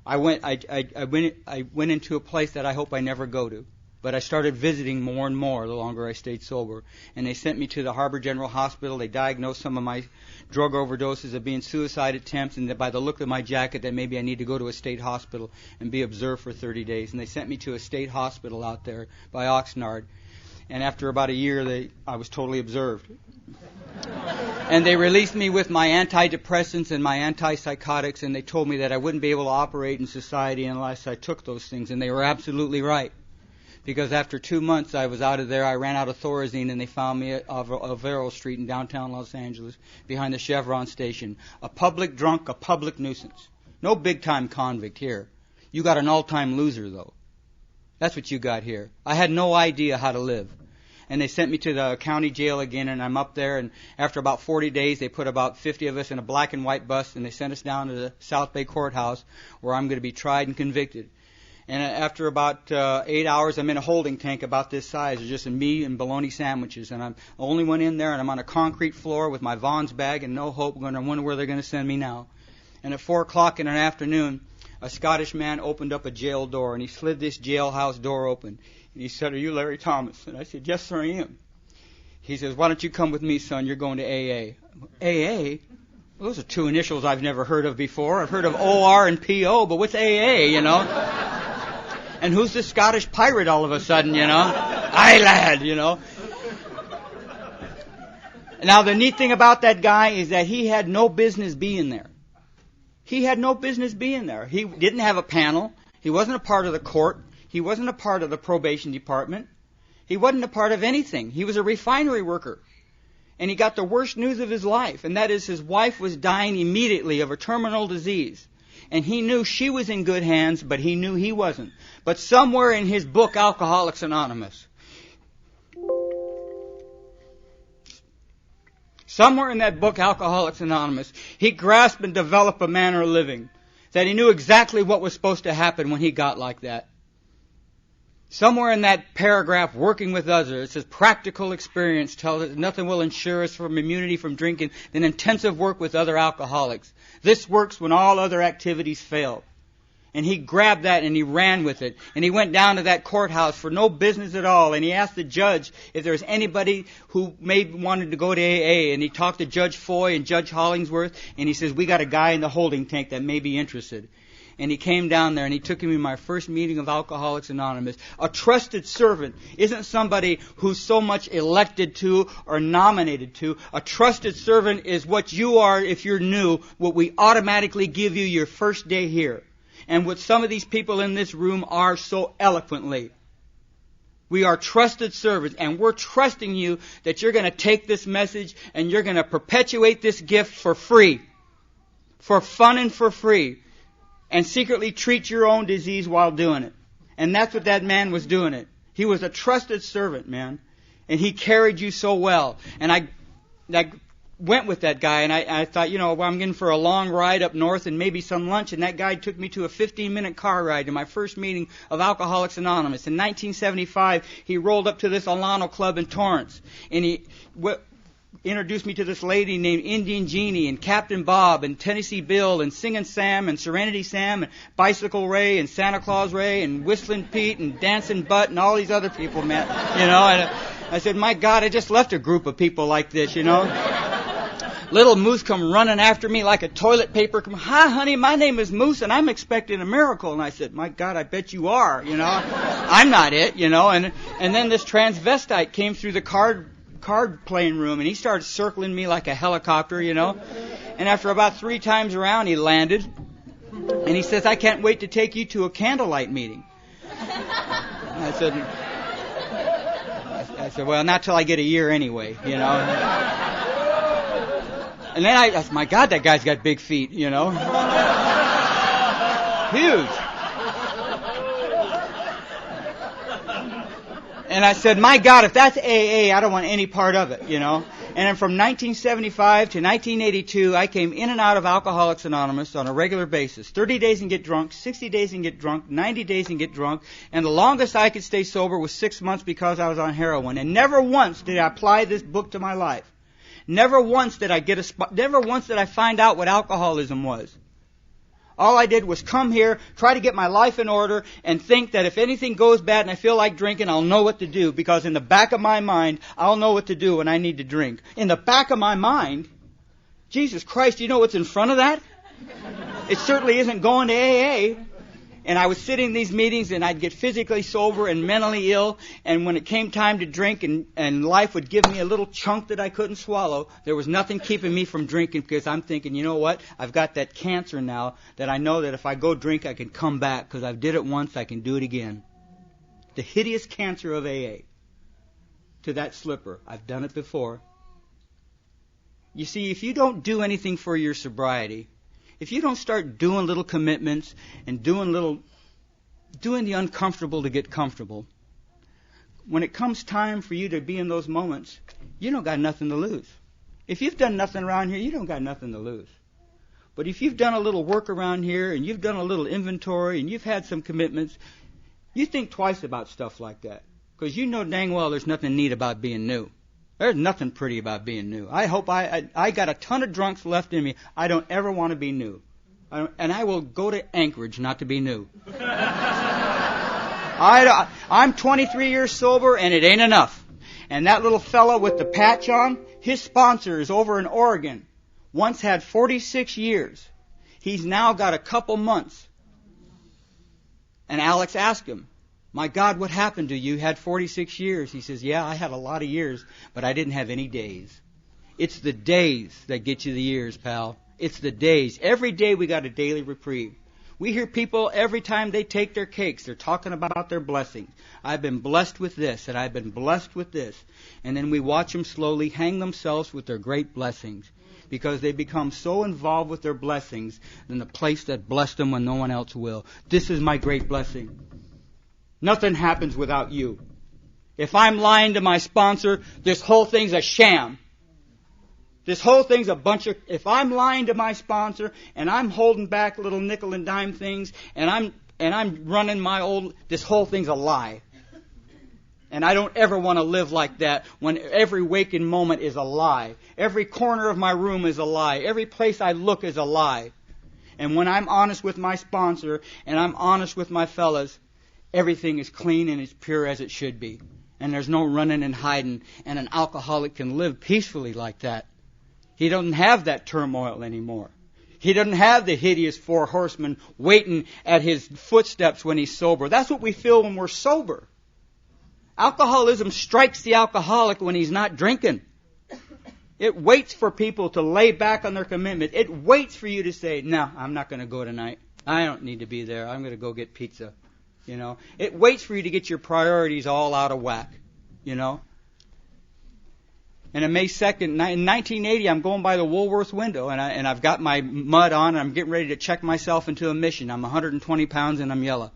I went into a place that I hope I never go to. But I started visiting more and more the longer I stayed sober. And they sent me to the Harbor General Hospital. They diagnosed some of my drug overdoses of being suicide attempts, and that by the look of my jacket that maybe I need to go to a state hospital and be observed for 30 days. And they sent me to a state hospital out there by Oxnard. And after about a year, I was totally observed. And they released me with my antidepressants and my antipsychotics, and they told me that I wouldn't be able to operate in society unless I took those things. And they were absolutely right. Because after 2 months I was out of there, I ran out of Thorazine, and they found me at Alvaro Street in downtown Los Angeles behind the Chevron station. A public drunk, a public nuisance. No big-time convict here. You got an all-time loser, though. That's what you got here. I had no idea how to live. and they sent me to the county jail again, and I'm up there, and after about 40 days, they put about 50 of us in a black and white bus, and they sent us down to the South Bay Courthouse, where I'm going to be tried and convicted. And after about 8 hours, I'm in a holding tank about this size. There's just me and bologna sandwiches. And I'm the only one in there, and I'm on a concrete floor with my Vaughn's bag and no hope. I wonder where they're going to send me now. And at 4 o'clock in the afternoon, a Scottish man opened up a jail door, and he slid this jailhouse door open. And he said, "Are you Larry Thomas?" And I said, "Yes, sir, I am." He says, "Why don't you come with me, son? You're going to AA. AA? Well, those are two initials I've never heard of before. I've heard of OR and PO, but what's AA, you know? And who's this Scottish pirate all of a sudden, you know? Aye, lad, you know. Now, the neat thing about that guy is that he had no business being there. He had no business being there. He didn't have a panel. He wasn't a part of the court. He wasn't a part of the probation department. He wasn't a part of anything. He was a refinery worker. And he got the worst news of his life, and that is his wife was dying immediately of a terminal disease. And he knew she was in good hands, but he knew he wasn't. But somewhere in his book, Alcoholics Anonymous, somewhere in that book, Alcoholics Anonymous, he grasped and developed a manner of living, that he knew exactly what was supposed to happen when he got like that. Somewhere in that paragraph, working with others, his practical experience tells us nothing will ensure us from immunity from drinking than intensive work with other alcoholics. This works when all other activities fail. And he grabbed that and he ran with it. And he went down to that courthouse for no business at all. And he asked the judge if there was anybody who maybe wanted to go to AA. And he talked to Judge Foy and Judge Hollingsworth. And he says, "We got a guy in the holding tank that may be interested." And he came down there and he took me to my first meeting of Alcoholics Anonymous. A trusted servant isn't somebody who's so much elected to or nominated to. A trusted servant is what you are if you're new, what we automatically give you your first day here. And what some of these people in this room are so eloquently. We are trusted servants, and we're trusting you that you're going to take this message and you're going to perpetuate this gift for free. For fun and for free. And secretly treat your own disease while doing it. And that's what that man was doing it. He was a trusted servant, man. And he carried you so well. And I went with that guy, and I thought, I'm getting for a long ride up north and maybe some lunch. And that guy took me to a 15-minute car ride to my first meeting of Alcoholics Anonymous. In 1975, he rolled up to this Alano Club in Torrance. And he introduced me to this lady named Indian Jeannie and Captain Bob and Tennessee Bill and Singin' Sam and Serenity Sam and Bicycle Ray and Santa Claus Ray and Whistling Pete and Dancing Butt and all these other people, man. And I said, my God, I just left a group of people like this, Little Moose come running after me like a toilet paper. Hi, honey, my name is Moose, and I'm expecting a miracle. And I said, my God, I bet you are, I'm not it, And then this transvestite came through the card playing room, and he started circling me like a helicopter, And after about 3 times around, he landed, and he says, "I can't wait to take you to a candlelight meeting." And I said, "Well, not till I get a year anyway, And then I said, my God, that guy's got big feet, Huge. And I said, my God, if that's AA, I don't want any part of it, And then from 1975 to 1982, I came in and out of Alcoholics Anonymous on a regular basis. 30 days and get drunk, 60 days and get drunk, 90 days and get drunk. And the longest I could stay sober was 6 months because I was on heroin. And never once did I apply this book to my life. Never once did I find out what alcoholism was. All I did was come here, try to get my life in order, and think that if anything goes bad and I feel like drinking, I'll know what to do. Because in the back of my mind, I'll know what to do when I need to drink. In the back of my mind, Jesus Christ, you know what's in front of that? It certainly isn't going to AA. And I was sitting in these meetings, and I'd get physically sober and mentally ill. And when it came time to drink, and life would give me a little chunk that I couldn't swallow, there was nothing keeping me from drinking, because I'm thinking, you know what? I've got that cancer now that I know that if I go drink, I can come back, because I've did it once, I can do it again. The hideous cancer of AA. To that slipper. I've done it before. You see, if you don't do anything for your sobriety, if you don't start doing little commitments and doing the uncomfortable to get comfortable, when it comes time for you to be in those moments, you don't got nothing to lose. If you've done nothing around here, you don't got nothing to lose. But if you've done a little work around here and you've done a little inventory and you've had some commitments, you think twice about stuff like that. Because you know dang well there's nothing neat about being new. There's nothing pretty about being new. I hope I got a ton of drunks left in me. I don't ever want to be new. And I will go to Anchorage not to be new. I'm 23 years sober and it ain't enough. And that little fella with the patch on, his sponsor is over in Oregon. Once had 46 years. He's now got a couple months. And Alex asked him, my God, what happened to you? You had 46 years. He says, yeah, I had a lot of years, but I didn't have any days. It's the days that get you the years, pal. It's the days. Every day we got a daily reprieve. We hear people every time they take their cakes, they're talking about their blessings. I've been blessed with this, and I've been blessed with this. And then we watch them slowly hang themselves with their great blessings because they become so involved with their blessings in the place that blessed them when no one else will. This is my great blessing. Nothing happens without you. If I'm lying to my sponsor, this whole thing's a sham. This whole thing's a bunch of... If I'm lying to my sponsor and I'm holding back little nickel and dime things and I'm running my old... This whole thing's a lie. And I don't ever want to live like that when every waking moment is a lie. Every corner of my room is a lie. Every place I look is a lie. And when I'm honest with my sponsor and I'm honest with my fellas, everything is clean and as pure as it should be. And there's no running and hiding. And an alcoholic can live peacefully like that. He doesn't have that turmoil anymore. He doesn't have the hideous four horsemen waiting at his footsteps when he's sober. That's what we feel when we're sober. Alcoholism strikes the alcoholic when he's not drinking. It waits for people to lay back on their commitment. It waits for you to say, no, I'm not going to go tonight. I don't need to be there. I'm going to go get pizza. You know, it waits for you to get your priorities all out of whack. You know. And on May 2nd, in 1980, I'm going by the Woolworth window, and I've got my mud on, and I'm getting ready to check myself into a mission. I'm 120 pounds, and I'm yellow.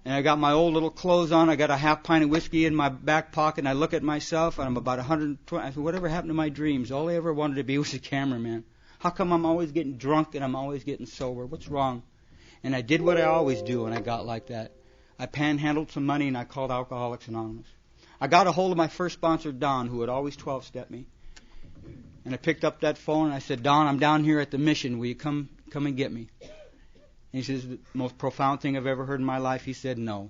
And I got my old little clothes on. I got a half pint of whiskey in my back pocket, and I look at myself, and I'm about 120. I said, whatever happened to my dreams? All I ever wanted to be was a cameraman. How come I'm always getting drunk and I'm always getting sober? What's wrong? And I did what I always do when I got like that. I panhandled some money, and I called Alcoholics Anonymous. I got a hold of my first sponsor, Don, who had always 12-stepped me. And I picked up that phone, and I said, Don, I'm down here at the mission. Will you come and get me? And he says, the most profound thing I've ever heard in my life. He said, no.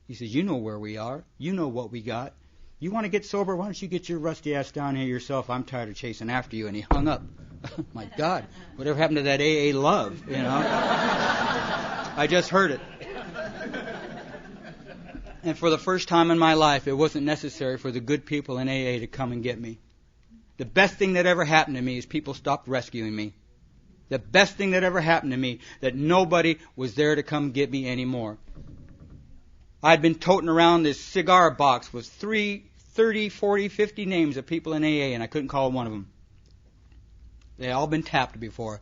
He says, you know where we are. You know what we got. You want to get sober? Why don't you get your rusty ass down here yourself? I'm tired of chasing after you. And he hung up. My God, whatever happened to that AA love, you know? I just heard it. And for the first time in my life, it wasn't necessary for the good people in AA to come and get me. The best thing that ever happened to me is people stopped rescuing me. The best thing that ever happened to me, that nobody was there to come get me anymore. I'd been toting around this cigar box with 30, 40, 50 names of people in AA, and I couldn't call one of them. They all been tapped before.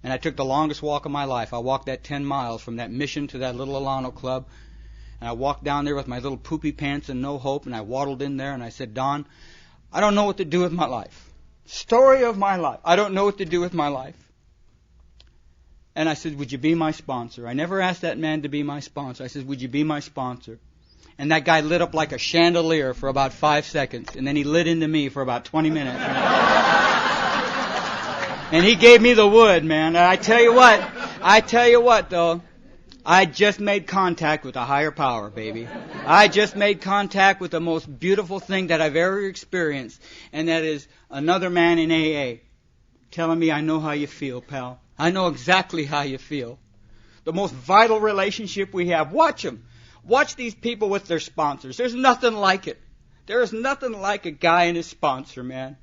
And I took the longest walk of my life. I walked that 10 miles from that mission to that little Alano club. And I walked down there with my little poopy pants and no hope, and I waddled in there and I said, Don, I don't know what to do with my life. Story of my life. I don't know what to do with my life. And I said, would you be my sponsor? I never asked that man to be my sponsor. I said, would you be my sponsor? And that guy lit up like a chandelier for about 5 seconds, and then he lit into me for about 20 minutes. And he gave me the wood, man. And I tell you what, though, I just made contact with a higher power, baby. I just made contact with the most beautiful thing that I've ever experienced, and that is another man in AA telling me, I know how you feel, pal. I know exactly how you feel. The most vital relationship we have. Watch them. Watch these people with their sponsors. There's nothing like it. There is nothing like a guy and his sponsor, man.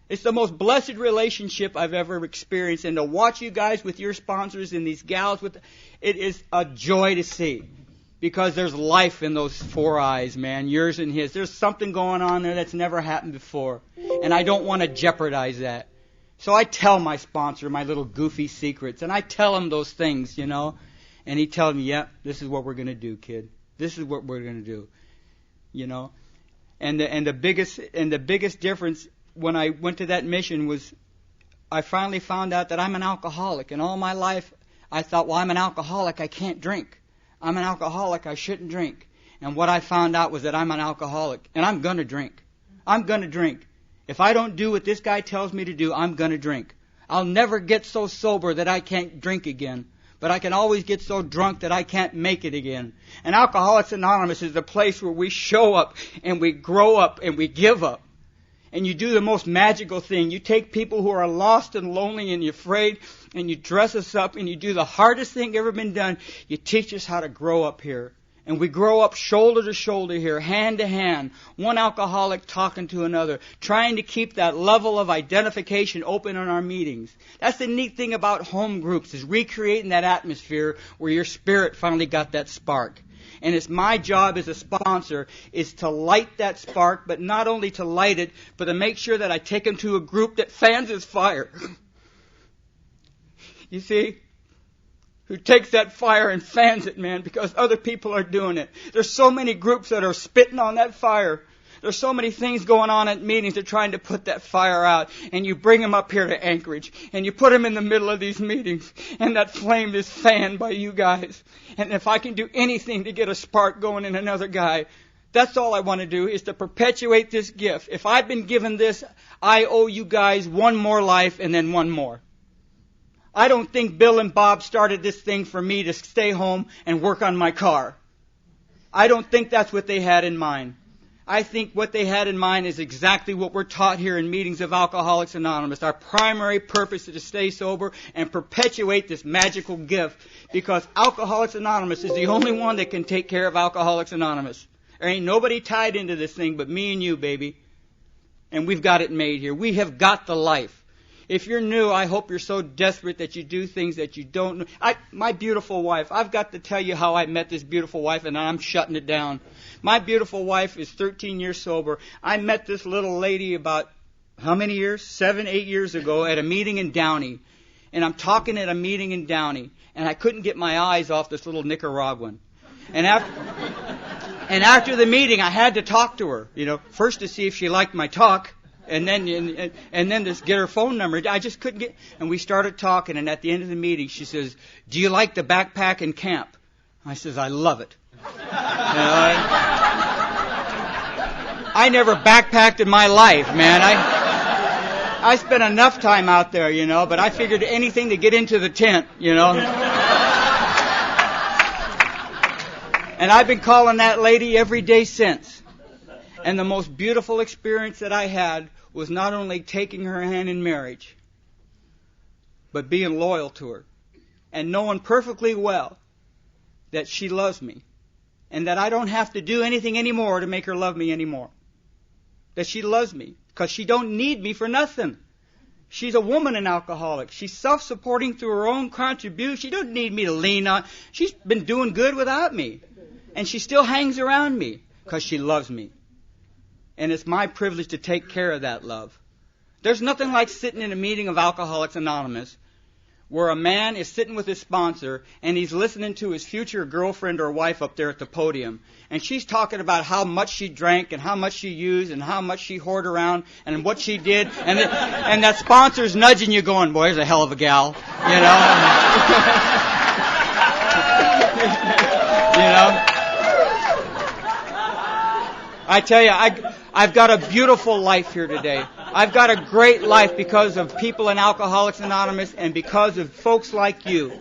It's the most blessed relationship I've ever experienced. And to watch you guys with your sponsors and these gals, it is a joy to see. Because there's life in those four eyes, man, yours and his. There's something going on there that's never happened before. And I don't want to jeopardize that. So I tell my sponsor my little goofy secrets. And I tell him those things, you know. And he tells me, yeah, this is what we're going to do, kid. This is what we're going to do. you know. And the biggest difference when I went to that mission was I finally found out that I'm an alcoholic. And all my life I thought, well, I'm an alcoholic, I can't drink. I'm an alcoholic, I shouldn't drink. And what I found out was that I'm an alcoholic, and I'm going to drink. I'm going to drink. If I don't do what this guy tells me to do, I'm going to drink. I'll never get so sober that I can't drink again. But I can always get so drunk that I can't make it again. And Alcoholics Anonymous is the place where we show up and we grow up and we give up. And you do the most magical thing. You take people who are lost and lonely and you're afraid, and you dress us up and you do the hardest thing ever been done. You teach us how to grow up here. And we grow up shoulder to shoulder here, hand to hand, one alcoholic talking to another, trying to keep that level of identification open in our meetings. That's the neat thing about home groups, is recreating that atmosphere where your spirit finally got that spark. And it's my job as a sponsor is to light that spark, but not only to light it, but to make sure that I take them to a group that fans his fire. You see? Who takes that fire and fans it, man, because other people are doing it. There's so many groups that are spitting on that fire. There's so many things going on at meetings. They're trying to put that fire out. And you bring them up here to Anchorage. And you put them in the middle of these meetings. And that flame is fanned by you guys. And if I can do anything to get a spark going in another guy, that's all I want to do, is to perpetuate this gift. If I've been given this, I owe you guys one more life and then one more. I don't think Bill and Bob started this thing for me to stay home and work on my car. I don't think that's what they had in mind. I think what they had in mind is exactly what we're taught here in meetings of Alcoholics Anonymous. Our primary purpose is to stay sober and perpetuate this magical gift, because Alcoholics Anonymous is the only one that can take care of Alcoholics Anonymous. There ain't nobody tied into this thing but me and you, baby. And we've got it made here. We have got the life. If you're new, I hope you're so desperate that you do things that you don't know. My beautiful wife, I've got to tell you how I met this beautiful wife, and I'm shutting it down. My beautiful wife is 13 years sober. I met this little lady about, how many years? 7, 8 years ago at a meeting in Downey. And I'm talking at a meeting in Downey, and I couldn't get my eyes off this little Nicaraguan. And after the meeting, I had to talk to her, first to see if she liked my talk. And then just get her phone number. I just couldn't get. And we started talking. And at the end of the meeting, she says, "Do you like the backpack and camp?" I says, "I love it." I never backpacked in my life, man. I spent enough time out there, But I figured anything to get into the tent, And I've been calling that lady every day since. And the most beautiful experience that I had was not only taking her hand in marriage, but being loyal to her and knowing perfectly well that she loves me and that I don't have to do anything anymore to make her love me anymore. That she loves me because she don't need me for nothing. She's a woman, an alcoholic. She's self-supporting through her own contribution. She don't need me to lean on. She's been doing good without me. And she still hangs around me because she loves me. And it's my privilege to take care of that love. There's nothing like sitting in a meeting of Alcoholics Anonymous where a man is sitting with his sponsor and he's listening to his future girlfriend or wife up there at the podium. And she's talking about how much she drank and how much she used and how much she whored around and what she did. And that sponsor's nudging you going, "Boy, there's a hell of a gal." I tell you, I've got a beautiful life here today. I've got a great life because of people in Alcoholics Anonymous and because of folks like you.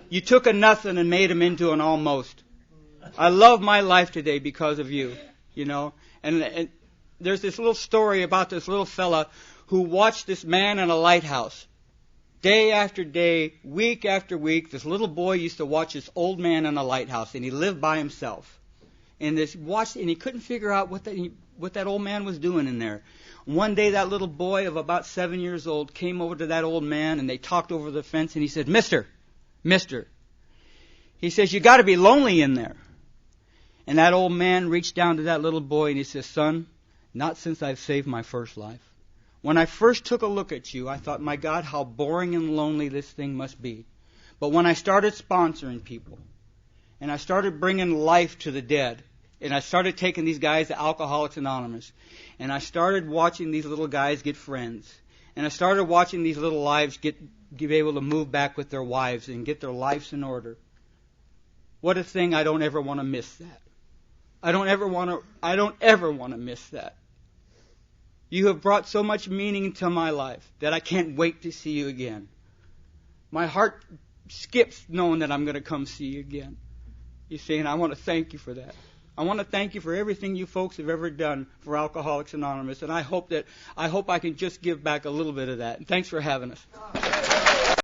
You took a nothing and made them into an almost. I love my life today because of you, And there's this little story about this little fella who watched this man in a lighthouse. Day after day, week after week, this little boy used to watch this old man in a lighthouse, and he lived by himself. And he couldn't figure out what that old man was doing in there. One day, that little boy of about 7 years old came over to that old man, and they talked over the fence, and he said, Mister. He says, "You got to be lonely in there." And that old man reached down to that little boy, and he says, "Son, not since I've saved my first life. When I first took a look at you, I thought, my God, how boring and lonely this thing must be. But when I started sponsoring people, and I started bringing life to the dead, And I started taking these guys to Alcoholics Anonymous. And I started watching these little guys get friends. And I started watching these little lives be able to move back with their wives and get their lives in order. What a thing. I don't ever want to miss that. I don't ever want to miss that. You have brought so much meaning into my life that I can't wait to see you again. My heart skips knowing that I'm going to come see you again. You see, and I want to thank you for that. I want to thank you for everything you folks have ever done for Alcoholics Anonymous, and I hope I can just give back a little bit of that. And thanks for having us.